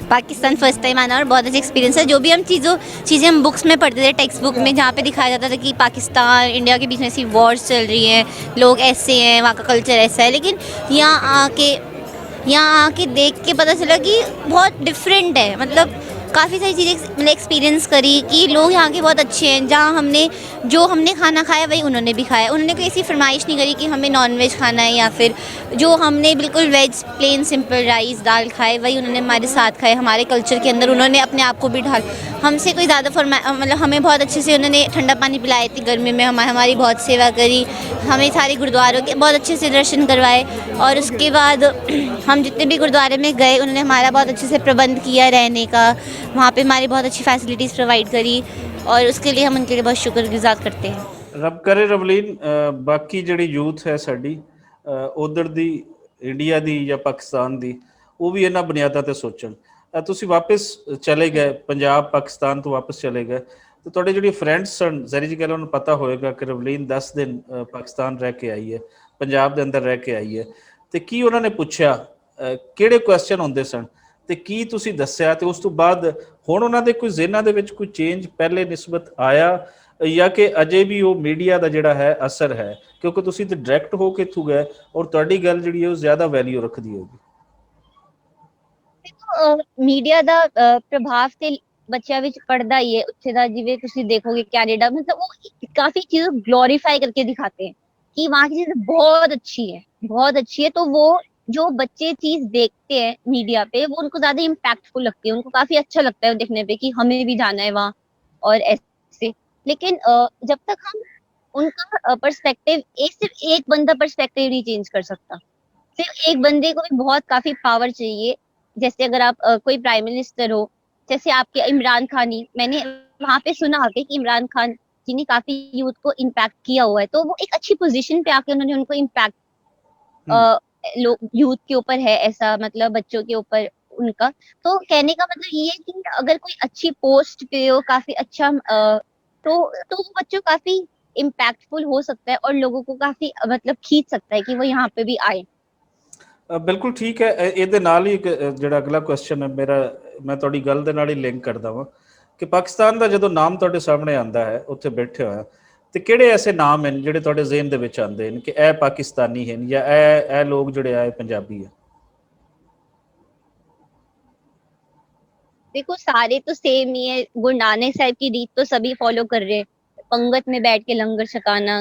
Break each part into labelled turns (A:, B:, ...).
A: Pakistan first time आना और बहुत अच्छा एक्सपीरियंस है। जो भी हम चीज़ें हम बुक्स में पढ़ते थे, टेक्स्ट बुक में, जहाँ पे दिखाया जाता था कि पाकिस्तान इंडिया के बीच में ऐसी वॉर्स चल रही हैं, लोग ऐसे हैं, वहाँ का कल्चर ऐसा है, लेकिन यहाँ आके यहाँ आके देख के पता चला कि बहुत डिफरेंट है। मतलब काफ़ी सारी चीज़ें मतलब एक्सपीरियंस करी कि लोग यहाँ के बहुत अच्छे हैं। जहाँ हमने खाना खाया वही उन्होंने भी खाया। उन्होंने कोई ऐसी फरमाइश नहीं करी कि हमें नॉन वेज खाना है, या फिर जो हमने बिल्कुल वेज प्लेन सिंपल राइस दाल खाए वही उन्होंने हमारे साथ खाए। हमारे कल्चर के अंदर उन्होंने अपने आप को भी ढाल हमसे कोई ज़्यादा मतलब हमें बहुत अच्छे से उन्होंने ठंडा पानी पिलाए थी गर्मी में, हमारी बहुत सेवा करी, हमें सारे गुरुद्वारों के बहुत अच्छे से दर्शन करवाए। और उसके बाद हम जितने भी गुरुद्वारे में गए उन्होंने हमारा बहुत अच्छे से प्रबंध किया रहने का, वहाँ पे हमारी बहुत अच्छी फैसिलिटीज़ प्रोवाइड करी, और उसके लिए हम उनके लिए बहुत शुक्रगुजार करते हैं।
B: ਰੱਬ ਕਰੇ ਰਵਲੀਨ ਬਾਕੀ ਜਿਹੜੀ ਯੂਥ ਹੈ ਸਾਡੀ ਉਧਰ ਦੀ ਇੰਡੀਆ ਦੀ ਜਾਂ ਪਾਕਿਸਤਾਨ ਦੀ ਉਹ ਵੀ ਇਹਨਾਂ ਬੁਨਿਆਦਾਂ ਤੇ ਸੋਚਣ। ਤੁਸੀਂ ਵਾਪਸ ਚਲੇ ਗਏ ਪੰਜਾਬ ਪਾਕਿਸਤਾਨ ਤੋਂ ਵਾਪਸ ਚਲੇ ਗਏ ਤੇ ਤੁਹਾਡੇ ਜਿਹੜੇ ਫਰੈਂਡਸ ਸਨ ਜ਼ਰੀ ਜੀ ਗੱਲ ਉਹਨੂੰ ਪਤਾ ਹੋਏਗਾ ਕਿ ਰਵਲੀਨ 10 ਦਿਨ ਪਾਕਿਸਤਾਨ ਰਹਿ ਕੇ ਆਈ ਹੈ, ਪੰਜਾਬ ਦੇ ਅੰਦਰ ਰਹਿ ਕੇ ਆਈ ਹੈ, ਤੇ ਕੀ ਉਹਨਾਂ ਨੇ ਪੁੱਛਿਆ, ਕਿਹੜੇ ਕੁਐਸਚਨ ਹੁੰਦੇ ਸਨ ਤੇ ਕੀ ਤੁਸੀਂ ਦੱਸਿਆ, ਤੇ ਉਸ ਤੋਂ ਬਾਅਦ ਹੁਣ ਉਹਨਾਂ ਦੇ ਕੋਈ ਜ਼ਿਹਨਾਂ ਦੇ ਵਿੱਚ ਕੋਈ ਚੇਂਜ ਪਹਿਲੇ ਨਿਸਬਤ ਆਇਆ ਜਾਂ ਕਿ ਅਜੇ ਵੀ ਉਹ ਮੀਡੀਆ ਦਾ ਜਿਹੜਾ ਹੈ ਅਸਰ ਹੈ, ਕਿਉਂਕਿ ਤੁਸੀਂ ਤੇ ਡਾਇਰੈਕਟ ਹੋ ਕੇ ਇੱਥੋਂ ਗਏ ਔਰ ਤੁਹਾਡੀ ਗੱਲ ਜਿਹੜੀ ਹੈ ਉਹ ਜ਼ਿਆਦਾ ਵੈਲਿਊ ਰੱਖਦੀ ਹੋਗੀ।
A: ਮੀਡੀਆ ਦਾ ਪ੍ਰਭਾਵ ਤੇ ਬੱਚਿਆਂ ਵਿੱਚ ਪੜਦਾ ਹੀ ਹੈ ਉੱਥੇ ਦਾ। ਜਿਵੇਂ ਤੁਸੀਂ ਦੇਖੋਗੇ ਕੈਨੇਡਾ, मतलब वो काफी चीजों ग्लोरीफाई करके दिखाते हैं कि वहाँ की चीजें बहुत अच्छी है, बहुत अच्छी है। तो वो जो बच्चे चीज देखते हैं मीडिया पे वो उनको ज्यादा इम्पैक्टफुल लगती है, उनको काफी अच्छा लगता है वो देखने पे कि हमें भी जाना है वहाँ और ऐसे। लेकिन जब तक हम उनका पर्सपेक्टिव सिर्फ एक बंदा पर्सपेक्टिव नहीं चेंज कर सकता। सिर्फ एक बंदे को भी बहुत काफी पावर चाहिए। जैसे अगर आप कोई प्राइम मिनिस्टर हो, जैसे आपके इमरान खान ही, मैंने वहां पे सुना आके कि इमरान खान जी ने काफी यूथ को इम्पैक्ट किया हुआ है, तो वो एक अच्छी पोजीशन पे आके उन्होंने उनको इम्पैक्ट
B: हम्म।
A: लोग यूथ के ऊपर है ऐसा, मतलब बच्चों के ऊपर उनका। तो कहने का मतलब ये है कि अगर कोई अच्छी पोस्ट पे हो, काफी अच्छा तो वो बच्चों काफी इम्पैक्टफुल हो सकता है और लोगों को काफी मतलब खींच सकता है कि वो यहाँ पे भी आए।
B: ਬਿਲਕੁਲ ਠੀਕ ਹੈ। ਇਹਦੇ ਨਾਲ ਹੀ ਇੱਕ ਜਿਹੜਾ ਅਗਲਾ ਕੁਐਸਚਨ ਹੈ ਮੇਰਾ, ਮੈਂ ਤੁਹਾਡੀ ਗੱਲ ਦੇ ਨਾਲ ਹੀ ਲਿੰਕ ਕਰਦਾ ਵਾਂ ਕਿ ਪਾਕਿਸਤਾਨ ਦਾ ਜਦੋਂ ਨਾਮ ਤੁਹਾਡੇ ਸਾਹਮਣੇ ਆਉਂਦਾ ਹੈ ਉੱਥੇ ਬੈਠੇ ਹੋਇਆ, ਤੇ ਕਿਹੜੇ ਐਸੇ ਨਾਮ ਹਨ ਜਿਹੜੇ ਤੁਹਾਡੇ ਜ਼ਿਹਨ ਦੇ ਵਿੱਚ ਆਉਂਦੇ ਹਨ ਕਿ ਇਹ ਪਾਕਿਸਤਾਨੀ ਹਨ ਜਾਂ ਇਹ ਲੋਕ ਜਿਹੜੇ ਆ ਇਹ ਪੰਜਾਬੀ ਹੈ?
A: देखो सारे तो सेम ही है, गुरु नानक साहब की रीत तो सभी फॉलो कर रहे हैं, पंगत में बैठ के लंगर छकाना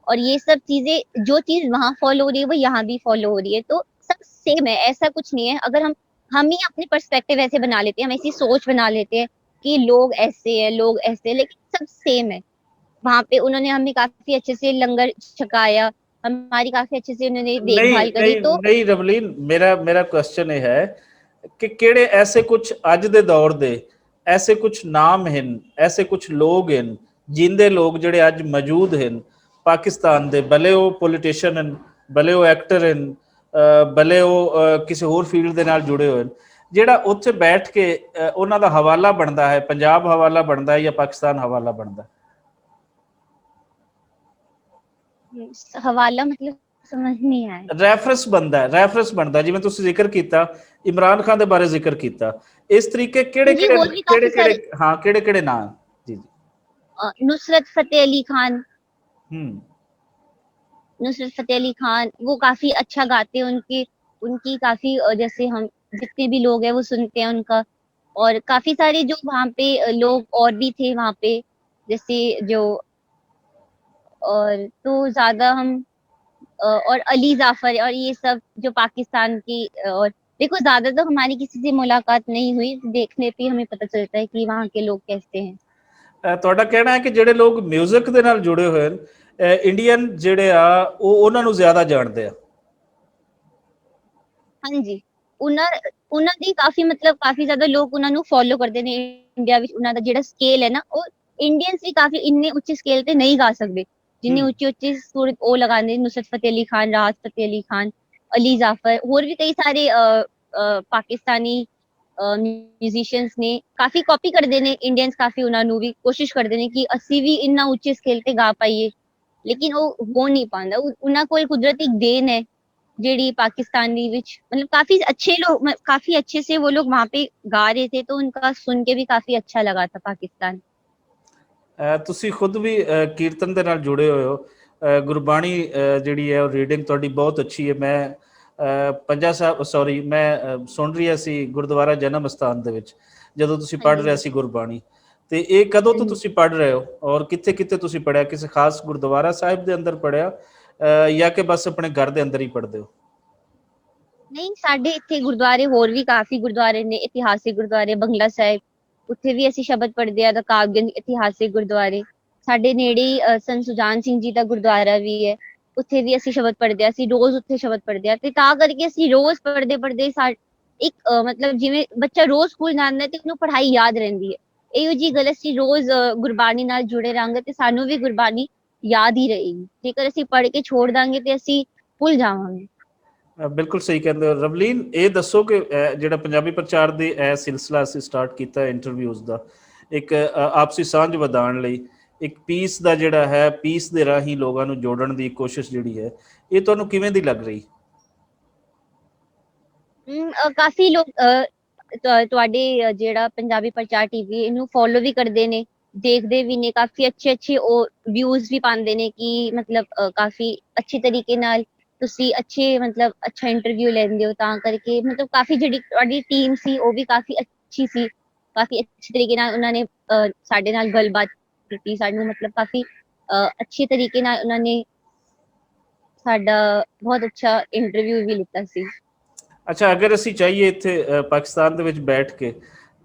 A: और ये सब चीजें। जो चीज वहां फॉलो हो रही है वो यहाँ भी फॉलो हो रही है, तो सब सेम है, ऐसा कुछ नहीं है। अगर हम ही अपने पर्सपेक्टिव ऐसे बना लेते हैं, हम ऐसी सोच बना लेते हैं कि लोग ऐसे हैं, लोग ऐसे हैं, लेकिन सब सेम है। वहां पे उन्होंने हमें काफी अच्छे से लंगर छकाया, हमारी काफी अच्छे से उन्होंने
B: नहीं
A: देखभाल करी।
B: नहीं
A: तो
B: नहीं ਰਵਲੀਨ, ਮੇਰਾ ਕੁਐਸਚਨ ਇਹ ਹੈ ਕਿ ਕਿਹੜੇ ਐਸੇ ਕੁਝ ਅੱਜ ਦੇ ਦੌਰ ਦੇ ਐਸੇ ਕੁਝ ਨਾਮ ਹਨ, ਐਸੇ ਕੁਝ ਲੋਕ ਹਨ, ਜਿੰਦੇ ਲੋਕ ਜਿਹੜੇ ਅੱਜ ਮੌਜੂਦ ਹਨ ਪਾਕਿਸਤਾਨ ਦੇ, ਭਲੇ ਉਹ ਪੋਲੀਟੀਸ਼ੀਅਨ ਹਨ, ਭਲੇ ਉਹ ਐਕਟਰ ਹਨ, ਭਲੇ ਉਹ ਕਿਸੇ ਹੋਰ ਫੀਲਡ ਦੇ ਨਾਲ ਜੁੜੇ ਹੋਏ ਹਨ, ਜਿਹੜਾ ਉੱਥੇ ਬੈਠ ਕੇ ਉਹਨਾਂ ਦਾ ਹਵਾਲਾ ਬਣਦਾ ਹੈ, ਪੰਜਾਬ ਹਵਾਲਾ ਬਣਦਾ ਹੈ ਜਾਂ ਪਾਕਿਸਤਾਨ ਹਵਾਲਾ ਬਣਦਾ ਹੈ?
A: हवाला मतलब समझ नहीं आया।
B: ਰੈਫਰੈਂਸ ਬਣਦਾ, ਜਿਵੇਂ ਤੁਸੀਂ ਜ਼ਿਕਰ ਕੀਤਾ ਇਮਰਾਨ ਖਾਨ ਦੇ ਬਾਰੇ ਜ਼ਿਕਰ ਕੀਤਾ, ਇਸ ਤਰੀਕੇ ਕਿਹੜੇ
A: जी
B: ਕਿਹੜੇ
A: और भी
B: ਕਿਹੜੇ
A: काफी सारे,
B: ਕਿਹੜੇ ਹਾਂ ਕਿਹੜੇ ਕਿਹੜੇ ਨਾਂ? ਜੀ ਜੀ।
A: नुसरत फतेह अली खान।
B: हम्म।
A: नुसरत फतेह अली खान वो काफी अच्छा गाते हैं, उनकी उनकी काफी जैसे हम जितने भी लोग हैं वो सुनते हैं उनका। और काफी सारे जो वहाँ पे लोग और भी थे वहाँ पे, जैसे जो और तो ज्यादा हम और अली जाफर और ये सब जो पाकिस्तान की और देखो ज्यादा तो हमारी किसी से मुलाकात नहीं हुई, देखने पे हमें पता चलता है कि वहाँ के लोग कैसे हैं।
B: ਤੁਹਾਡਾ ਕਹਿਣਾ ਹੈ ਕਿ ਜਿਹੜੇ ਲੋਕ 뮤직 ਦੇ ਨਾਲ ਜੁੜੇ ਹੋਏ ਹਨ ਇੰਡੀਅਨ ਜਿਹੜੇ ਆ ਉਹ ਉਹਨਾਂ ਨੂੰ ਜ਼ਿਆਦਾ ਜਾਣਦੇ ਆ?
A: हाँ जी, ਉਹਨਾਂ ਉਹਨਾਂ ਦੀ ਕਾਫੀ मतलब ਕਾਫੀ ਜ਼ਿਆਦਾ ਲੋਕ ਉਹਨਾਂ ਨੂੰ ਫੋਲੋ ਕਰਦੇ ਨੇ ਇੰਡੀਆ ਵਿੱਚ। ਉਹਨਾਂ ਦਾ ਜਿਹੜਾ ਸਕੇਲ ਹੈ ਨਾ, ਉਹ ਇੰਡੀਅਨਸ ਵੀ ਕਾਫੀ ਇੰਨੇ ਉੱਚੇ ਸਕੇਲ ਤੇ ਨਹੀਂ ਗਾ ਸਕਦੇ ਜਿੰਨੇ
B: ਹੂੰ।
A: ਉੱਚੇ ਉੱਚੇ ਸੁਰ ਉਹ ਲਗਾਉਂਦੇ। नुसरत फतेह अली खान, राहत फतेह अली खान, अली जाफर, ਹੋਰ ਵੀ ਕਈ ਸਾਰੇ ਪਾਕਿਸਤਾਨੀ ਮਿਊਜ਼ੀਸ਼ੀਅਨਸ ਨੇ ਕਾਫੀ ਕਾਪੀ ਕਰਦੇ ਨੇ ਇੰਡੀਅਨਸ, ਕਾਫੀ ਉਹਨਾਂ ਨੂੰ ਵੀ ਕੋਸ਼ਿਸ਼ ਕਰਦੇ ਨੇ ਕਿ ਅਸੀਂ ਵੀ ਇੰਨਾ ਉੱਚੇ ਸਕੇਲ ਤੇ ਗਾ ਪਾਈਏ, ਲੇਕਿਨ ਉਹ ਹੋ ਨਹੀਂ ਪਾਉਂਦਾ। ਉਹਨਾਂ ਕੋਲ ਕੁਦਰਤੀ ਦੇਣ ਹੈ
C: जेडी पाकिस्तानी विच मतलब काफी अच्छे लोग, काफी अच्छे से वो लोग वहां पे गा रहे थे, तो उनका सुन के भी काफी अच्छा लगा था पाकिस्तान।
B: ਤੁਸੀਂ ਖੁਦ ਵੀ ਕੀਰਤਨ ਦੇ ਨਾਲ ਜੁੜੇ ਹੋਏ ਹੋ। ਗੁਰਬਾਣੀ ਜਿਹੜੀ ਹੈ ਉਹ ਰੀਡਿੰਗ ਤੁਹਾਡੀ ਬਹੁਤ ਅੱਛੀ ਹੈ। ਮੈਂ ਪੰਜਾ ਸਾਹਿਬ ਸੌਰੀ ਮੈਂ ਸੁਣ ਰਿਹਾ ਸੀ ਗੁਰਦੁਆਰਾ ਜਨਮ ਅਸਥਾਨ ਦੇ ਵਿੱਚ ਜਦੋਂ ਤੁਸੀਂ
C: हाँ
B: ਪੜ੍ਹ
C: जी,
B: ਰਿਹਾ ਸੀ ਗੁਰਬਾਣੀ। ਤੇ ਇਹ ਕਦੋਂ
C: हाँ
B: ਤੋਂ
C: जी।
B: ਤੁਸੀਂ ਪੜ੍ਹ ਰਹੇ ਹੋ ਔਰ ਕਿੱਥੇ ਕਿੱਥੇ ਤੁਸੀਂ ਪੜ੍ਹਿਆ? ਕਿਸੇ ਖਾਸ ਗੁਰਦੁਆਰਾ ਸਾਹਿਬ ਦੇ ਅੰਦਰ ਪੜ੍ਹਿਆ ਜਾਂ ਕਿ ਬਸ ਆਪਣੇ ਘਰ ਦੇ ਅੰਦਰ ਹੀ ਪੜ੍ਹਦੇ ਹੋ?
C: ਨਹੀਂ, ਸਾਡੇ ਇੱਥੇ ਗੁਰਦੁਆਰੇ ਹੋਰ ਵੀ ਕਾਫੀ ਗੁਰਦੁਆਰੇ ਨੇ, ਇਤਿਹਾਸਿਕ ਗੁਰਦੁਆਰੇ ਬੰਗਲਾ ਸਾਹਿਬ, ਉੱਥੇ ਵੀ ਅਸੀਂ ਸ਼ਬਦ ਪੜ੍ਹਦੇ ਆ। ਰਕਾਬਗੰਜ ਇਤਿਹਾਸਿਕ ਗੁਰਦੁਆਰੇ, ਸਾਡੇ ਨੇੜੇ ਹੀ ਸੰਤ ਸੁਜਾਨ ਸਿੰਘ ਜੀ ਦਾ ਗੁਰਦੁਆਰਾ ਵੀ ਹੈ, ਉੱਥੇ ਵੀ ਅਸੀਂ ਸ਼ਬਦ ਪੜ੍ਹਦੇ ਆ। ਅਸੀਂ ਰੋਜ਼ ਉੱਥੇ ਸ਼ਬਦ ਪੜ੍ਹਦੇ ਆ, ਤੇ ਤਾਂ ਕਰਕੇ ਅਸੀਂ ਰੋਜ਼ ਪੜ੍ਹਦੇ ਪੜ੍ਹਦੇ ਇੱਕ ਮਤਲਬ ਜਿਵੇਂ ਬੱਚਾ ਰੋਜ਼ ਸਕੂਲ ਜਾਂਦਾ ਤੇ ਉਹਨੂੰ ਪੜ੍ਹਾਈ ਯਾਦ ਰਹਿੰਦੀ ਹੈ, ਇਹੋ ਜੀ ਗੱਲ, ਅਸੀਂ ਰੋਜ਼ ਗੁਰਬਾਣੀ ਨਾਲ ਜੁੜੇ ਰਹਾਂਗੇ ਤੇ ਸਾਨੂੰ ਵੀ ਗੁਰਬਾਣੀ ਯਾਦ ਹੀ ਰਹੇਗੀ। ਜੇਕਰ ਅਸੀਂ ਪੜ੍ਹ ਕੇ ਛੋੜ ਦਾਂਗੇ ਤੇ ਅਸੀਂ ਭੁੱਲ ਜਾਵਾਂਗੇ।
B: ਬਿਲਕੁਲ ਸਹੀ ਕਹਿੰਦੇ ਹੋ ਰਵਲੀਨ। ਇਹ ਦੱਸੋ ਕਿ ਜਿਹੜਾ ਪੰਜਾਬੀ ਪ੍ਰਚਾਰ ਦੇ ਇਹ ਸਿਲਸਿਲਾ ਅਸੀਂ ਸਟਾਰਟ ਕੀਤਾ ਇੰਟਰਵਿਊਜ਼ ਦਾ, ਇੱਕ ਆਪਸੀ ਸਾਂਝ ਵਧਾਉਣ ਲਈ, ਇੱਕ ਪੀਸ ਦਾ ਜਿਹੜਾ ਹੈ, ਪੀਸ ਦੇ ਰਾਹੀਂ ਲੋਕਾਂ ਨੂੰ ਜੋੜਨ ਦੀ ਕੋਸ਼ਿਸ਼ ਜਿਹੜੀ ਹੈ, ਇਹ ਤੁਹਾਨੂੰ ਕਿਵੇਂ ਦੀ ਲੱਗ ਰਹੀ?
C: ਕਾਫੀ ਲੋਕ ਤੁਹਾਡੇ ਜਿਹੜਾ ਪੰਜਾਬੀ ਪ੍ਰਚਾਰ ਟੀਵੀ ਇਹਨੂੰ ਫੋਲੋ ਵੀ ਕਰਦੇ ਨੇ, ਦੇਖਦੇ ਵੀ ਨੇ, ਕਾਫੀ ਅੱਛੇ ਅੱਛੇ ਉਹ ਵਿਊਜ਼ ਵੀ ਪਾਉਂਦੇ ਨੇ ਕਿ ਮਤਲਬ ਕਾਫੀ ਅੱਛੇ ਤਰੀਕੇ ਨਾਲ ਤੁਸੀਂ ਅੱਛੇ ਮਤਲਬ ਅੱਛਾ ਇੰਟਰਵਿਊ ਲੈਂਦੇ ਹੋ। ਤਾਂ ਕਰਕੇ ਮਤਲਬ ਕਾਫੀ ਜਿਹੜੀ ਤੁਹਾਡੀ ਟੀਮ ਸੀ ਉਹ ਵੀ ਕਾਫੀ ਅੱਛੀ ਸੀ, ਕਾਫੀ ਅੱਛੇ ਤਰੀਕੇ ਨਾਲ ਉਹਨਾਂ ਨੇ ਸਾਡੇ ਨਾਲ ਗੱਲਬਾਤ ਕੀਤੀ, ਸਾਨੂੰ ਮਤਲਬ ਕਾਫੀ ਅੱਛੇ ਤਰੀਕੇ ਨਾਲ ਉਹਨਾਂ ਨੇ ਸਾਡਾ ਬਹੁਤ ਅੱਛਾ ਇੰਟਰਵਿਊ ਵੀ ਲਿੱਤਾ ਸੀ।
B: ਅੱਛਾ, ਅਗਰ ਅਸੀਂ ਚਾਹੀਏ ਇੱਥੇ ਪਾਕਿਸਤਾਨ ਦੇ ਵਿੱਚ ਬੈਠ ਕੇ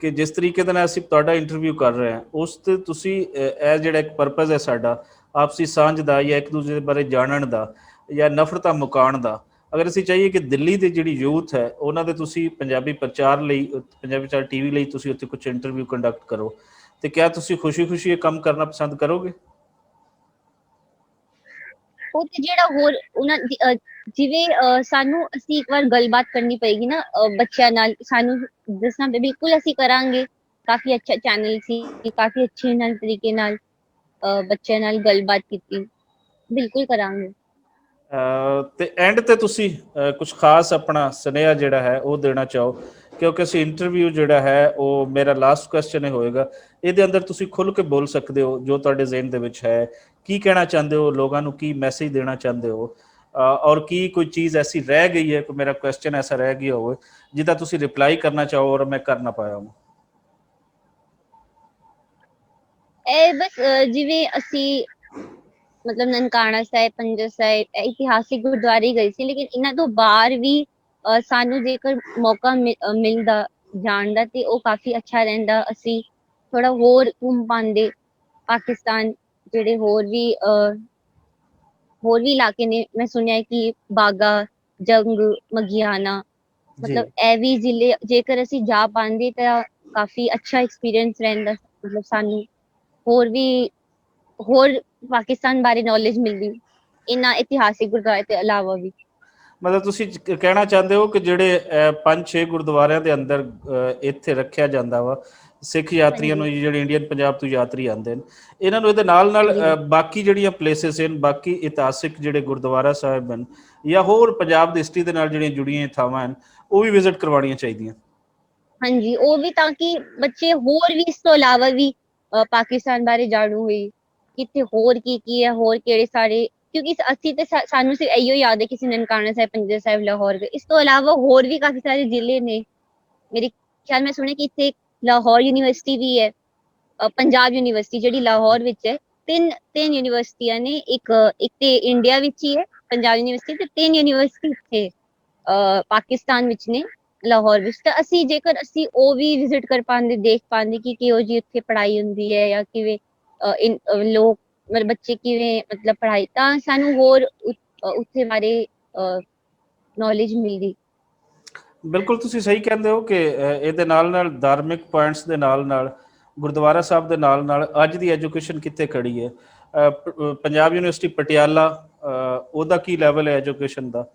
B: ਕਿ ਜਿਸ ਤਰੀਕੇ ਦੇ ਨਾਲ ਅਸੀਂ ਤੁਹਾਡਾ ਇੰਟਰਵਿਊ ਕਰ ਰਹੇ ਹਾਂ, ਉਸ ਤੇ ਤੁਸੀਂ ਇਹ ਜਿਹੜਾ ਇੱਕ ਪਰਪਸ ਹੈ ਸਾਡਾ ਆਪਸੀ ਸਾਂਝ ਦਾ ਜਾਂ ਇੱਕ ਦੂਜੇ ਦੇ ਬਾਰੇ ਜਾਣਨ ਦਾ ਜਾਂ ਨਫ਼ਰਤਾਂ ਮੁਕਾਉਣ ਦਾ, ਅਗਰ ਅਸੀਂ ਚਾਹੀਏ ਕਿ ਦਿੱਲੀ ਦੀ ਜਿਹੜੀ ਯੂਥ ਹੈ ਉਹਨਾਂ ਦੇ ਤੁਸੀਂ ਪੰਜਾਬੀ ਪ੍ਰਚਾਰ ਲਈ, ਪੰਜਾਬੀ ਪ੍ਰਚਾਰ ਟੀਵੀ ਲਈ ਤੁਸੀਂ ਉੱਥੇ ਕੁਝ ਇੰਟਰਵਿਊ ਕੰਡਕਟ ਕਰੋ, ਤੇ ਕਿਆ ਤੁਸੀਂ ਖੁਸ਼ੀ ਖੁਸ਼ੀ ਇਹ ਕੰਮ ਕਰਨਾ ਪਸੰਦ ਕਰੋਗੇ?
C: ਉਹ ਤੇ ਜਿਹੜਾ ਹੋਰ ਉਹਨਾਂ ਜਿਵੇਂ ਸਾਨੂੰ ਅਸੀਂ ਇੱਕ ਵਾਰ ਗੱਲਬਾਤ ਕਰਨੀ ਪਏਗੀ ਨਾ ਬੱਚਿਆਂ ਨਾਲ, ਸਾਨੂੰ ਦੱਸਣਾ ਬਿਲਕੁਲ ਅਸੀਂ ਕਰਾਂਗੇ। ਕਾਫੀ ਅੱਛਾ ਚੈਨਲ ਸੀ, ਕਾਫੀ ਅੱਛੇ ਨਾਲ ਤਰੀਕੇ ਨਾਲ ਬੱਚਿਆਂ ਨਾਲ ਗੱਲਬਾਤ ਕੀਤੀ, ਬਿਲਕੁਲ ਕਰਾਂਗੇ।
B: ਤੇ ਐਂਡ ਤੇ ਤੁਸੀਂ ਕੁਝ ਖਾਸ ਆਪਣਾ ਸੁਨੇਹਾ ਜਿਹੜਾ ਹੈ ਉਹ ਦੇਣਾ ਚਾਹੋ, ਕਿਉਂਕਿ ਅਸੀਂ ਇੰਟਰਵਿਊ ਜਿਹੜਾ ਹੈ ਉਹ ਮੇਰਾ ਲਾਸਟ ਕੁਐਸਚਨ ਹੀ ਹੋਏਗਾ। ਇਹਦੇ ਅੰਦਰ ਤੁਸੀਂ ਖੁੱਲ੍ਹ ਕੇ ਬੋਲ ਸਕਦੇ ਹੋ ਜੋ ਤੁਹਾਡੇ ਜ਼ਿਹਨ ਦੇ ਵਿੱਚ ਹੈ, ਕੀ ਕਹਿਣਾ ਚਾਹੁੰਦੇ ਹੋ ਲੋਕਾਂ ਨੂੰ, ਕੀ ਮੈਸੇਜ ਦੇਣਾ ਚਾਹੁੰਦੇ ਹੋ, ਔਰ ਕੀ ਕੋਈ ਚੀਜ਼ ਐਸੀ ਰਹਿ ਗਈ ਹੈ, ਕੋਈ ਮੇਰਾ ਕੁਐਸਚਨ ਐਸਾ ਰਹਿ ਗਿਆ ਹੋਵੇ ਜਿਹਦਾ ਤੁਸੀਂ ਰਿਪਲਾਈ ਕਰਨਾ ਚਾਹੋ ਔਰ ਮੈਂ ਕਰ ਨਾ ਪਾਇਆ ਹਾਂ?
C: ਇਹ ਬਸ ਜਿਵੇਂ ਅਸੀਂ ਮਤਲਬ ਨਨਕਾਣਾ ਸਾਹਿਬ, ਪੰਜਾ ਸਾਹਿਬ, ਇਤਿਹਾਸਿਕ ਗੁਰਦੁਆਰੇ ਗਏ ਸੀ, ਲੇਕਿਨ ਇਹਨਾਂ ਤੋਂ ਬਾਹਰ ਵੀ ਸਾਨੂੰ ਜੇਕਰ ਮੌਕਾ ਮਿਲਦਾ ਜਾਣ ਦਾ ਤੇ ਉਹ ਕਾਫੀ ਅੱਛਾ ਰਹਿੰਦਾ। ਅਸੀਂ ਥੋੜਾ ਹੋਰ ਘੁੰਮ ਪਾਉਂਦੇ ਪਾਕਿਸਤਾਨ, ਜਿਹੜੇ ਹੋਰ ਵੀ ਇਲਾਕੇ ਨੇ, ਮੈਂ ਸੁਣਿਆ ਕਿ ਬਾਗਾ, ਜੰਗ, ਮਗਿਆਣਾ,
B: ਜੀ,
C: ਮਤਲਬ ਇਹ ਵੀ ਜ਼ਿਲ੍ਹੇ ਜੇਕਰ ਅਸੀਂ ਜਾ ਪਾਉਂਦੇ ਤਾਂ ਕਾਫੀ ਅੱਛਾ ਐਕਸਪੀਰੀਅੰਸ ਰਹਿੰਦਾ, ਮਤਲਬ ਸਾਨੂੰ ਹੋਰ ਵੀ ਹੋਰ ਪਾਕਿਸਤਾਨ ਬਾਰੇ ਨੌਲੇਜ ਮਿਲਦੀ ਇਹਨਾਂ ਇਤਿਹਾਸਿਕ ਗੁਰਦੁਆਰੇ ਤੋਂ ਇਲਾਵਾ ਵੀ।
B: ਮਤਲਬ ਤੁਸੀਂ ਕਹਿਣਾ ਚਾਹੁੰਦੇ ਹੋ ਕਿ ਜਿਹੜੇ 5-6 ਗੁਰਦੁਆਰਿਆਂ ਦੇ ਅੰਦਰ ਇੱਥੇ ਰੱਖਿਆ ਜਾਂਦਾ ਵਾ ਸਿੱਖ ਯਾਤਰੀਆਂ
C: ਹਾਂਜੀ,
B: ਨੂੰ, ਜਿਹੜੇ ਇੰਡੀਅਨ ਪੰਜਾਬ ਤੋਂ ਯਾਤਰੀ ਆਉਂਦੇ ਨੇ, ਇਹਨਾਂ ਨੂੰ ਇਹਦੇ ਨਾਲ ਨਾਲ
C: ਹਾਂਜੀ,
B: ਬਾਕੀ ਜਿਹੜੀਆਂ ਪਲੇਸਿਸ ਹਨ, ਬਾਕੀ ਇਤਿਹਾਸਿਕ ਜਿਹੜੇ ਗੁਰਦੁਆਰਾ ਸਾਹਿਬ ਹਨ ਜਾਂ ਹੋਰ ਪੰਜਾਬ ਦੀ ਹਿਸਟਰੀ ਦੇ ਨਾਲ ਜਿਹੜੀਆਂ ਜੁੜੀਆਂ ਥਾਵਾਂ ਹਨ, ਉਹ ਵੀ ਵਿਜ਼ਿਟ ਕਰਵਾਉਣੀਆਂ ਚਾਹੀਦੀਆਂ।
C: ਹਾਂਜੀ, ਉਹ ਵੀ, ਤਾਂ ਕਿ ਬੱਚੇ ਹੋਰ ਵੀ ਇਸ ਤੋਂ ਇਲਾਵਾ ਵੀ ਪਾਕਿਸਤਾਨ ਬਾਰੇ ਜਾਣੂ ਹੋਈ, ਕਿਤੇ ਹੋਰ ਕੀ ਹੈ, ਹੋਰ ਕਿਹੜੇ ਸਾਰੇ, ਕਿਉਂਕਿ ਅਸੀਂ ਤੇ ਸਾਨੂੰ ਸਿਰਫ ਇਹੋ ਯਾਦ ਹੈ ਕਿ ਅਸੀਂ ਨਨਕਾਣਾ ਸਾਹਿਬ, ਪੰਜਾ ਸਾਹਿਬ, ਲਾਹੌਰ ਗਏ। ਇਸ ਤੋਂ ਇਲਾਵਾ ਹੋਰ ਵੀ ਕਾਫੀ ਸਾਰੇ ਜ਼ਿਲ੍ਹੇ ਨੇ। ਮੇਰੇ ਖਿਆਲ ਮੈਂ ਸੁਣਿਆ ਕਿ ਇੱਥੇ ਲਾਹੌਰ ਯੂਨੀਵਰਸਿਟੀ ਵੀ ਹੈ, ਪੰਜਾਬ ਯੂਨੀਵਰਸਿਟੀ ਜਿਹੜੀ ਲਾਹੌਰ ਵਿੱਚ ਹੈ। ਤਿੰਨ ਯੂਨੀਵਰਸਿਟੀਆਂ ਨੇ, ਇੱਕ ਤੇ ਇੰਡੀਆ ਵਿੱਚ ਹੀ ਹੈ ਪੰਜਾਬ ਯੂਨੀਵਰਸਿਟੀ, ਤੇ ਤਿੰਨ ਯੂਨੀਵਰਸਿਟੀ ਇੱਥੇ ਪਾਕਿਸਤਾਨ ਵਿੱਚ ਨੇ, ਲਾਹੌਰ ਵਿੱਚ। ਤਾਂ ਅਸੀਂ ਜੇਕਰ ਅਸੀਂ ਉਹ ਵੀ ਵਿਜ਼ਿਟ ਕਰ ਪਾਉਂਦੇ, ਦੇਖ ਪਾਉਂਦੇ ਕਿ ਕਿਹੋ ਜਿਹੀ ਉੱਥੇ ਪੜ੍ਹਾਈ ਹੁੰਦੀ ਹੈ, ਜਾਂ ਕਿਵੇਂ ਲੋਕ ਮਤਲਬ ਬੱਚੇ ਕਿਵੇਂ ਮਤਲਬ ਪੜ੍ਹਾਈ, ਤਾਂ ਸਾਨੂੰ ਹੋਰ ਉੱਥੇ ਬਾਰੇ ਨੌਲੇਜ ਮਿਲਦੀ।
B: ਬਿਲਕੁਲ ਤੁਸੀਂ ਸਹੀ ਕਹਿੰਦੇ ਹੋ ਕਿ ਇਹਦੇ ਨਾਲ ਨਾਲ ਧਾਰਮਿਕ ਪੁਆਇੰਟਸ ਦੇ ਨਾਲ ਨਾਲ ਗੁਰਦੁਆਰਾ ਸਾਹਿਬ ਦੇ ਨਾਲ ਨਾਲ ਅੱਜ ਦੀ ਐਜੂਕੇਸ਼ਨ ਕਿੱਥੇ ਖੜੀ ਹੈ, ਪੰਜਾਬ ਯੂਨੀਵਰਸਿਟੀ ਪਟਿਆਲਾ ਉਹਦਾ ਕੀ ਲੈਵਲ ਹੈ ਐਜੂਕੇਸ਼ਨ ਦਾ,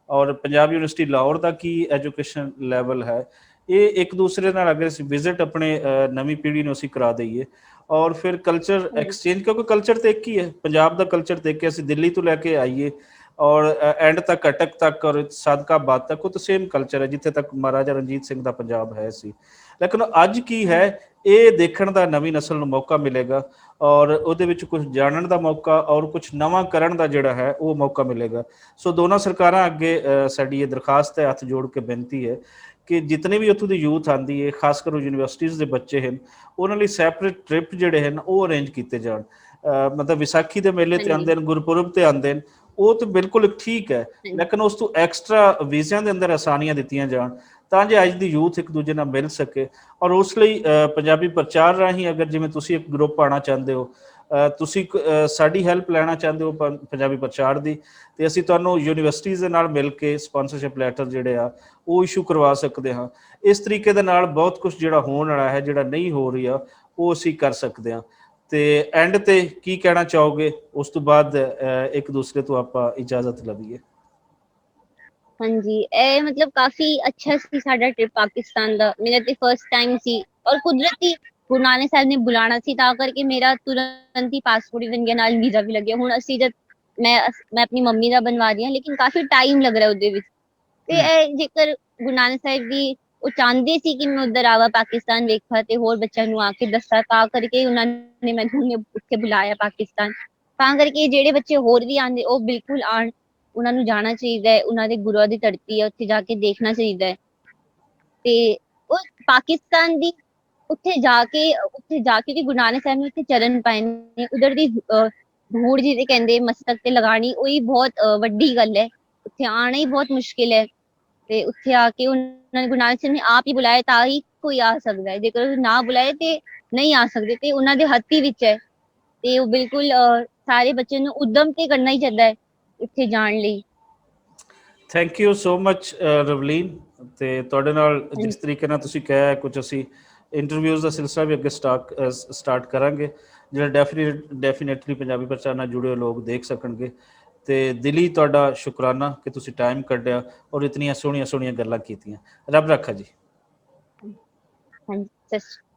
B: ਔਰ ਪੰਜਾਬ ਯੂਨੀਵਰਸਿਟੀ ਲਾਹੌਰ ਦਾ ਕੀ ਐਜੂਕੇਸ਼ਨ ਲੈਵਲ ਹੈ, ਇਹ ਇੱਕ ਦੂਸਰੇ ਨਾਲ ਅਗਰ ਅਸੀਂ ਵਿਜ਼ਿਟ ਆਪਣੇ ਨਵੀਂ ਪੀੜ੍ਹੀ ਨੂੰ ਅਸੀਂ ਕਰਾ ਦਈਏ ਔਰ ਫਿਰ ਕਲਚਰ ਐਕਸਚੇਂਜ, ਕਿਉਂਕਿ ਕਲਚਰ ਤਾਂ ਇੱਕ ਹੀ ਹੈ, ਪੰਜਾਬ ਦਾ ਕਲਚਰ ਦੇਖ ਕੇ ਅਸੀਂ ਦਿੱਲੀ ਤੋਂ ਲੈ ਕੇ ਆਈਏ ਔਰ ਐਂਡ ਤੱਕ ਅਟਕ ਤੱਕ ਔਰ ਸਾਦਕਾਬਾਦ ਤੱਕ ਉਹ ਤਾਂ ਸੇਮ ਕਲਚਰ ਹੈ ਜਿੱਥੇ ਤੱਕ ਮਹਾਰਾਜਾ ਰਣਜੀਤ ਸਿੰਘ ਦਾ ਪੰਜਾਬ ਹੈ ਸੀ। ਲੇਕਿਨ ਅੱਜ ਕੀ ਹੈ, ਇਹ ਦੇਖਣ ਦਾ ਨਵੀਂ ਨਸਲ ਨੂੰ ਮੌਕਾ ਮਿਲੇਗਾ ਔਰ ਉਹਦੇ ਵਿੱਚ ਕੁਝ ਜਾਣਨ ਦਾ ਮੌਕਾ ਔਰ ਕੁਝ ਨਵਾਂ ਕਰਨ ਦਾ ਜਿਹੜਾ ਹੈ ਉਹ ਮੌਕਾ ਮਿਲੇਗਾ। ਸੋ ਦੋਨਾਂ ਸਰਕਾਰਾਂ ਅੱਗੇ ਸਾਡੀ ਇਹ ਦਰਖਾਸਤ ਹੈ, ਹੱਥ ਜੋੜ ਕੇ ਬੇਨਤੀ ਹੈ ਕਿ ਜਿਤਨੇ ਵੀ ਉੱਥੋਂ ਦੀ ਯੂਥ ਆਉਂਦੀ ਹੈ, ਖਾਸ ਕਰ ਯੂਨੀਵਰਸਿਟੀਜ਼ ਦੇ ਬੱਚੇ ਹਨ, ਉਹਨਾਂ ਲਈ ਸੈਪਰੇਟ ਟ੍ਰਿਪ ਜਿਹੜੇ ਹਨ ਉਹ ਅਰੇਂਜ ਕੀਤੇ ਜਾਣ। ਮਤਲਬ ਵਿਸਾਖੀ ਦੇ ਮੇਲੇ ਤੇ ਆਉਂਦੇ ਨੇ, ਗੁਰਪੁਰਬ ਤੇ ਆਉਂਦੇ ਨੇ, ਉਹ ਤਾਂ ਬਿਲਕੁਲ ਠੀਕ ਹੈ, ਲੇਕਿਨ ਉਸ ਤੋਂ ਐਕਸਟਰਾ ਵੀਜ਼ਿਆਂ ਦੇ ਅੰਦਰ ਆਸਾਨੀਆਂ ਦਿੱਤੀਆਂ ਜਾਣ ਤਾਂ ਜੇ ਅੱਜ ਦੀ ਯੂਥ ਇੱਕ ਦੂਜੇ ਨਾਲ ਮਿਲ ਸਕੇ। ਔਰ ਉਸ ਲਈ ਪੰਜਾਬੀ ਪ੍ਰਚਾਰ ਰਾਹੀਂ, ਅਗਰ ਜਿਵੇਂ ਤੁਸੀਂ ਇੱਕ ਗਰੁੱਪ ਪਾਉਣਾ ਚਾਹੁੰਦੇ ਹੋ, ਤੁਸੀਂ ਸਾਡੀ ਹੈਲਪ ਲੈਣਾ ਚਾਹੁੰਦੇ ਹੋ ਪੰਜਾਬੀ ਪ੍ਰਚਾਰ ਦੀ, ਤੇ ਅਸੀਂ ਤੁਹਾਨੂੰ ਯੂਨੀਵਰਸਿਟੀਜ਼ ਦੇ ਨਾਲ ਮਿਲ ਕੇ ਸਪਾਂਸਰਸ਼ਿਪ ਲੈਟਰ ਜਿਹੜੇ ਆ ਉਹ ਇਸ਼ੂ ਕਰਵਾ ਸਕਦੇ ਹਾਂ। ਇਸ ਤਰੀਕੇ ਦੇ ਨਾਲ ਬਹੁਤ ਕੁਝ ਜਿਹੜਾ ਹੋਣ ਵਾਲਾ ਹੈ, ਜਿਹੜਾ ਨਹੀਂ ਹੋ ਰਹੀ ਆ, ਉਹ ਅਸੀਂ ਕਰ ਸਕਦੇ ਹਾਂ। ਤੇ ਐਂਡ ਤੇ ਕੀ ਕਹਿਣਾ ਚਾਹੋਗੇ, ਉਸ ਤੋਂ ਬਾਅਦ ਇੱਕ ਦੂਸਰੇ ਤੋਂ ਆਪਾਂ ਇਜਾਜ਼ਤ ਲਵੀਏ।
C: ਹਾਂਜੀ, ਇਹ ਮਤਲਬ ਕਾਫੀ ਅੱਛਾ ਸੀ ਸਾਡਾ ਟ੍ਰਿਪ ਪਾਕਿਸਤਾਨ ਦਾ। ਮੇਰਾ ਤੇ ਫਸਟ ਟਾਈਮ ਸੀ ਔਰ ਕੁਦਰਤੀ ਗੁਰੂ ਨਾਨਕ ਸਾਹਿਬ ਨੇ ਬੁਲਾਣਾ ਸੀ, ਤਾਂ ਕਰਕੇ ਮੇਰਾ ਤੁਰੰਤ ਹੀ ਪਾਸਪੋਰਟ ਵੀ ਬਣ ਗਿਆ, ਨਾਲ ਵੀਜ਼ਾ ਵੀ ਲੱਗਿਆ। ਹੁਣ ਅਸੀਂ ਜਦ ਮੈਂ ਆਪਣੀ ਮੰਮੀ ਦਾ ਬਣਵਾ ਰਹੀ ਹਾਂ, ਲੇਕਿਨ ਕਾਫੀ ਟਾਈਮ ਲੱਗ ਰਿਹਾ ਉਹਦੇ ਵਿੱਚ। ਤੇ ਇਹ ਜੇਕਰ ਗੁਰੂ ਨਾਨਕ ਸਾਹਿਬ ਦੀ ਉਹ ਚਾਹੁੰਦੇ ਸੀ ਕਿ ਮੈਂ ਉੱਧਰ ਆਵਾਂ, ਪਾਕਿਸਤਾਨ ਵੇਖਾਂ ਤੇ ਹੋਰ ਬੱਚਿਆਂ ਨੂੰ ਆ ਕੇ ਦੱਸਾਂ, ਤਾਂ ਕਰਕੇ ਉਹਨਾਂ ਨੇ ਮੈਨੂੰ ਉੱਥੇ ਬੁਲਾਇਆ ਪਾਕਿਸਤਾਨ। ਤਾਂ ਕਰਕੇ ਜਿਹੜੇ ਬੱਚੇ ਹੋਰ ਵੀ ਆਉਂਦੇ ਉਹ ਬਿਲਕੁਲ ਆਉਣ, ਉਹਨਾਂ ਨੂੰ ਜਾਣਾ ਚਾਹੀਦਾ ਹੈ, ਉਹਨਾਂ ਦੇ ਗੁਰੂਆਂ ਦੀ ਧਰਤੀ ਹੈ, ਉੱਥੇ ਜਾ ਕੇ ਦੇਖਣਾ ਚਾਹੀਦਾ ਹੈ। ਤੇ ਉਹ ਪਾਕਿਸਤਾਨ ਦੀ ਉੱਥੇ ਜਾ ਕੇ ਕਿ ਗੁਰੂ ਨਾਨਕ ਸਾਹਿਬ ਨੇ ਉੱਥੇ ਚਰਨ ਪਾਏ ਨੇ, ਉਧਰ ਦੀ ਧੂੜ ਜਿਹਦੇ ਕਹਿੰਦੇ ਮਸਤਕ ਤੇ ਲਗਾਣੀ, ਉਹੀ ਬਹੁਤ ਵੱਡੀ ਗੱਲ ਹੈ। ਉੱਥੇ ਆਣਾ ਹੀ ਬਹੁਤ ਮੁਸ਼ਕਿਲ ਹੈ, ਤੇ ਉੱਥੇ ਆ ਕੇ ਉਹਨਾਂ ਨੇ ਗੁਰੂ ਨਾਨਕ ਸਾਹਿਬ ਨੇ ਆਪ ਹੀ ਬੁਲਾਇਆ ਤਾਂ ਹੀ ਕੋਈ ਆ ਸਕਦਾ ਹੈ, ਜੇਕਰ ਉਹ ਨਾ ਬੁਲਾਏ ਤੇ ਨਹੀਂ ਆ ਸਕਦੇ। ਤੇ ਉਹਨਾਂ ਦੇ ਹੱਥ ਹੀ ਵਿੱਚ ਹੈ, ਤੇ ਉਹ ਬਿਲਕੁਲ ਸਾਰੇ ਬੱਚੇ ਨੂੰ ਉਦਮ ਤੇ ਕਰਨਾ ਹੀ ਚਾਹੀਦਾ ਹੈ ਉੱਥੇ ਜਾਣ ਲਈ।
B: Thank you so much Ravleen. ਤੇ ਤੁਹਾਡੇ ਨਾਲ ਜਿਸ ਤਰੀਕੇ ਨਾਲ ਤੁਸੀਂ ਕਿਹਾ, ਕੁਝ ਅਸੀਂ ਇੰਟਰਵਿਊਜ਼ ਦਾ ਸਿਲਸਿਲਾ ਵੀ ਅੱਗੇ ਸਟਾਰਟ ਕਰਾਂਗੇ, ਜਿਹੜਾ ਡੈਫੀਨੇਟਲੀ ਪੰਜਾਬੀ ਪ੍ਰਚਾਰ ਨਾਲ ਜੁੜੇ ਹੋਏ ਲੋਕ ਦੇਖ ਸਕਣਗੇ। ਤੇ ਦਿਲੀ ਤੁਹਾਡਾ ਸ਼ੁਕਰਾਨਾ ਕਿ ਤੁਸੀਂ ਟਾਈਮ ਕੱਢਿਆ ਔਰ ਇਤਨੀਆਂ ਸੋਹਣੀਆਂ ਗੱਲਾਂ ਕੀਤੀਆਂ। ਰੱਬ ਰੱਖਾ ਜੀ।
C: ਹਾਂਜੀ, ਸਤਿ ਸ਼੍ਰੀ ਅਕਾਲ।